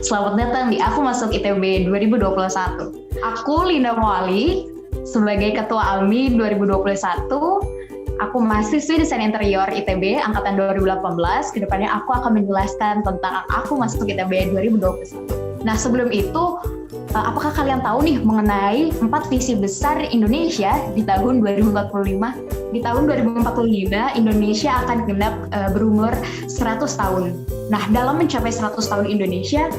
Selamat datang di Aku Masuk ITB 2021. Aku Linda Moali, sebagai Ketua ALMI 2021. Aku mahasiswi Desain Interior ITB Angkatan 2018. Kedepannya aku akan menjelaskan tentang Aku Masuk ITB 2021. Nah, sebelum itu, apakah kalian tahu nih mengenai 4 visi besar Indonesia di tahun 2045? Di tahun 2045, Indonesia akan genap berumur 100 tahun. Nah, dalam mencapai 100 tahun Indonesia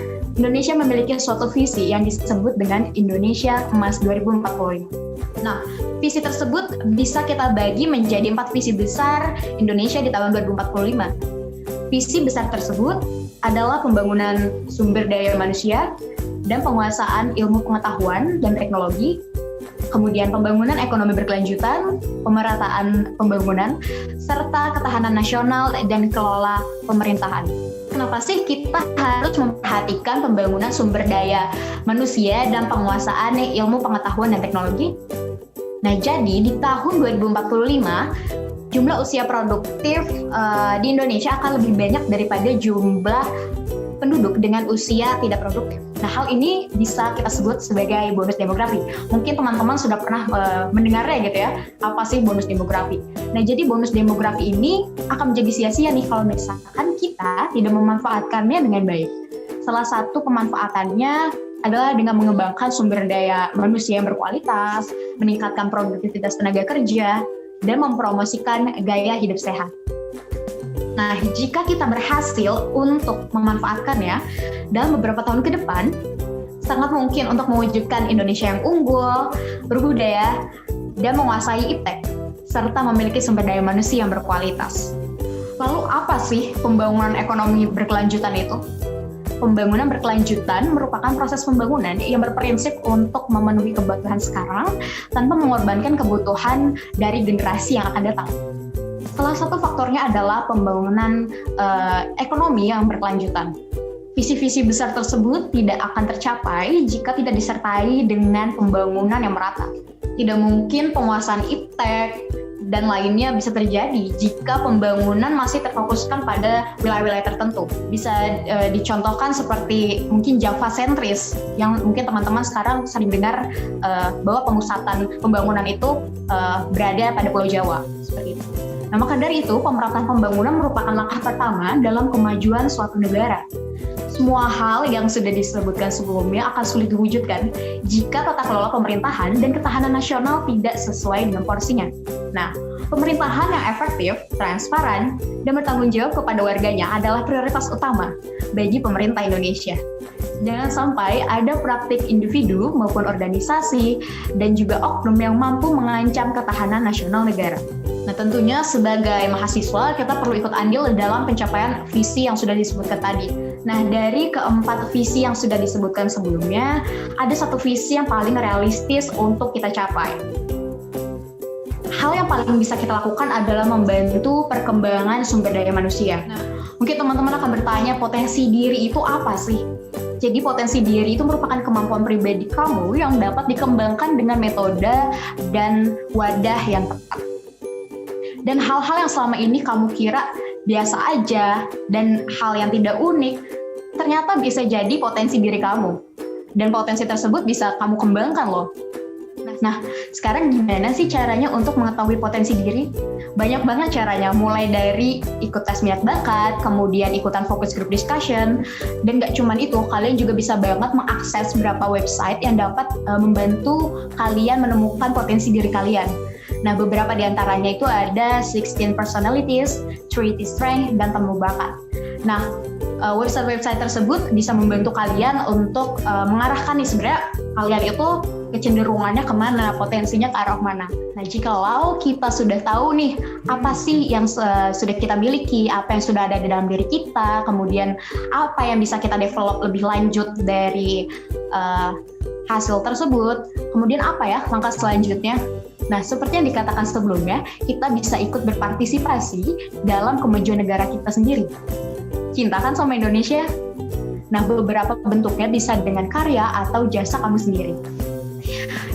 memiliki suatu visi yang disebut dengan Indonesia Emas 2045. Nah, visi tersebut bisa kita bagi menjadi 4 visi besar Indonesia di tahun 2045. Visi besar tersebut adalah pembangunan sumber daya manusia dan penguasaan ilmu pengetahuan dan teknologi, kemudian pembangunan ekonomi berkelanjutan, pemerataan pembangunan, serta ketahanan nasional dan kelola pemerintahan. Kenapa sih kita harus memperhatikan pembangunan sumber daya manusia dan penguasaan ilmu pengetahuan dan teknologi? Nah, jadi di tahun 2045, jumlah usia produktif di Indonesia akan lebih banyak daripada jumlah penduduk dengan usia tidak produktif. Nah, hal ini bisa kita sebut sebagai bonus demografi. Mungkin teman-teman sudah pernah mendengarnya gitu ya, apa sih bonus demografi. Nah, jadi bonus demografi ini akan menjadi sia-sia nih kalau misalkan kita tidak memanfaatkannya dengan baik. Salah satu pemanfaatannya adalah dengan mengembangkan sumber daya manusia yang berkualitas, meningkatkan produktivitas tenaga kerja, dan mempromosikan gaya hidup sehat. Nah, jika kita berhasil untuk memanfaatkannya dalam beberapa tahun ke depan, sangat mungkin untuk mewujudkan Indonesia yang unggul, berbudaya, dan menguasai iptek, serta memiliki sumber daya manusia yang berkualitas. Lalu apa sih pembangunan ekonomi berkelanjutan itu? Pembangunan berkelanjutan merupakan proses pembangunan yang berprinsip untuk memenuhi kebutuhan sekarang tanpa mengorbankan kebutuhan dari generasi yang akan datang. Salah satu faktornya adalah pembangunan ekonomi yang berkelanjutan. Visi-visi besar tersebut tidak akan tercapai jika tidak disertai dengan pembangunan yang merata. Tidak mungkin penguasaan iptek dan lainnya bisa terjadi jika pembangunan masih terfokuskan pada wilayah-wilayah tertentu. Bisa dicontohkan seperti mungkin Java sentris, yang mungkin teman-teman sekarang sering dengar bahwa pemusatan pembangunan itu berada pada Pulau Jawa, seperti itu. Nah, maka dari itu, pemerataan pembangunan merupakan langkah pertama dalam kemajuan suatu negara. Semua hal yang sudah disebutkan sebelumnya akan sulit diwujudkan jika tata kelola pemerintahan dan ketahanan nasional tidak sesuai dengan porsinya. Nah, pemerintahan yang efektif, transparan, dan bertanggung jawab kepada warganya adalah prioritas utama bagi pemerintah Indonesia. Jangan sampai ada praktik individu maupun organisasi dan juga oknum yang mampu mengancam ketahanan nasional negara. Nah, tentunya sebagai mahasiswa kita perlu ikut andil dalam pencapaian visi yang sudah disebutkan tadi. Nah, dari keempat visi yang sudah disebutkan sebelumnya, ada satu visi yang paling realistis untuk kita capai. Hal yang paling bisa kita lakukan adalah membantu perkembangan sumber daya manusia. Nah, mungkin teman-teman akan bertanya, potensi diri itu apa sih? Jadi potensi diri itu merupakan kemampuan pribadi kamu yang dapat dikembangkan dengan metode dan wadah yang tepat. Dan hal-hal yang selama ini kamu kira biasa aja dan hal yang tidak unik, ternyata bisa jadi potensi diri kamu. Dan potensi tersebut bisa kamu kembangkan loh. Nah, sekarang gimana sih caranya untuk mengetahui potensi diri? Banyak banget caranya, mulai dari ikut tes minat bakat, kemudian ikutan focus group discussion, dan gak cuman itu, kalian juga bisa banget mengakses beberapa website yang dapat membantu kalian menemukan potensi diri kalian. Nah, beberapa di antaranya itu ada 16 Personalities, 30 Strength, dan Temu Bakat. Nah, website-website tersebut bisa membantu kalian untuk mengarahkan nih sebenarnya kalian itu kecenderungannya kemana, potensinya ke arah mana. Nah, jikalau kita sudah tahu nih apa sih yang sudah kita miliki, apa yang sudah ada di dalam diri kita, kemudian apa yang bisa kita develop lebih lanjut dari hasil tersebut, kemudian apa ya langkah selanjutnya. Nah, seperti yang dikatakan sebelumnya, kita bisa ikut berpartisipasi dalam kemajuan negara kita sendiri. Cinta kan sama Indonesia? Nah, beberapa bentuknya bisa dengan karya atau jasa kamu sendiri.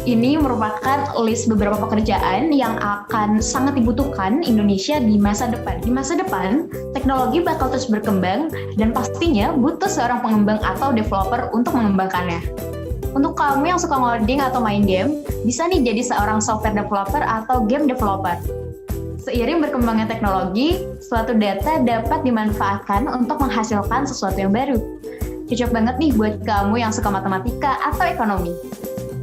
Ini merupakan list beberapa pekerjaan yang akan sangat dibutuhkan Indonesia di masa depan. Di masa depan, Teknologi bakal terus berkembang dan pastinya butuh seorang pengembang atau developer untuk mengembangkannya. Untuk kamu yang suka ngoding atau main game, bisa nih jadi seorang software developer atau game developer. Seiring berkembangnya teknologi, suatu data dapat dimanfaatkan untuk menghasilkan sesuatu yang baru. Cocok banget nih buat kamu yang suka matematika atau ekonomi.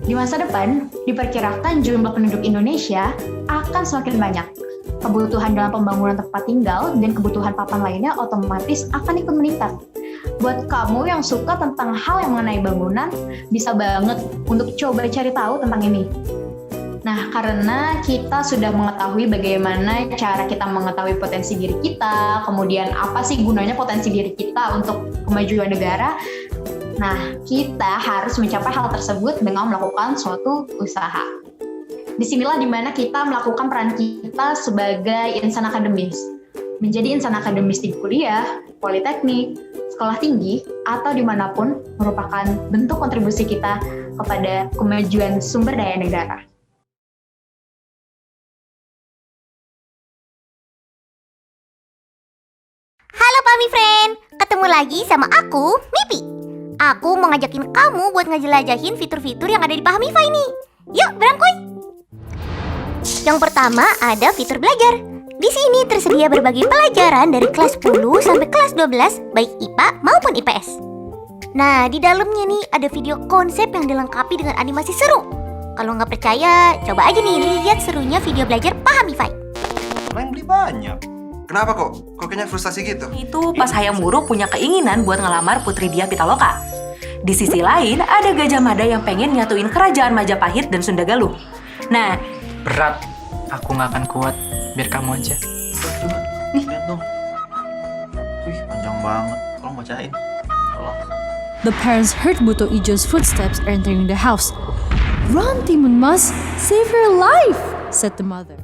Di masa depan, diperkirakan jumlah penduduk Indonesia akan semakin banyak. Kebutuhan dalam pembangunan tempat tinggal dan kebutuhan papan lainnya otomatis akan ikut meningkat. Buat kamu yang suka tentang hal yang mengenai bangunan, bisa banget untuk coba cari tahu tentang ini. Nah, karena kita sudah mengetahui bagaimana cara kita mengetahui potensi diri kita, kemudian apa sih gunanya potensi diri kita untuk kemajuan negara, nah, kita harus mencapai hal tersebut dengan melakukan suatu usaha. Disinilah dimana kita melakukan peran kita sebagai insan akademis. Menjadi insan akademis di kuliah, politeknik, sekolah tinggi, atau dimanapun merupakan bentuk kontribusi kita kepada kemajuan sumber daya negara. Halo Pahmi Friend, ketemu lagi sama aku, Mipi. Aku mau ngajakin kamu buat ngejelajahin fitur-fitur yang ada di Pahmify nih. Yuk berangkuy! Yang pertama ada fitur belajar. Di sini tersedia berbagai pelajaran dari kelas 10 sampai kelas 12, baik IPA maupun IPS. Nah, di dalamnya nih ada video konsep yang dilengkapi dengan animasi seru. Kalau nggak percaya, coba aja nih lihat serunya video belajar Pahmify. Main beli banyak. Kenapa kok? Kok kayaknya frustasi gitu? Itu pas Hayam Wuruk punya keinginan buat ngelamar Putri Diah Pitaloka. Di sisi lain, ada Gajah Mada yang pengen nyatuin kerajaan Majapahit dan Sunda Galuh. Nah, berat. Aku nggak akan kuat. Biar kamu aja. Coba, lihat dong. Wih, panjang banget. Tolong bacain. Tolong. The parents heard Buto Ijo's footsteps entering the house. "Run, Timun Mas! Save your life!" said the mother.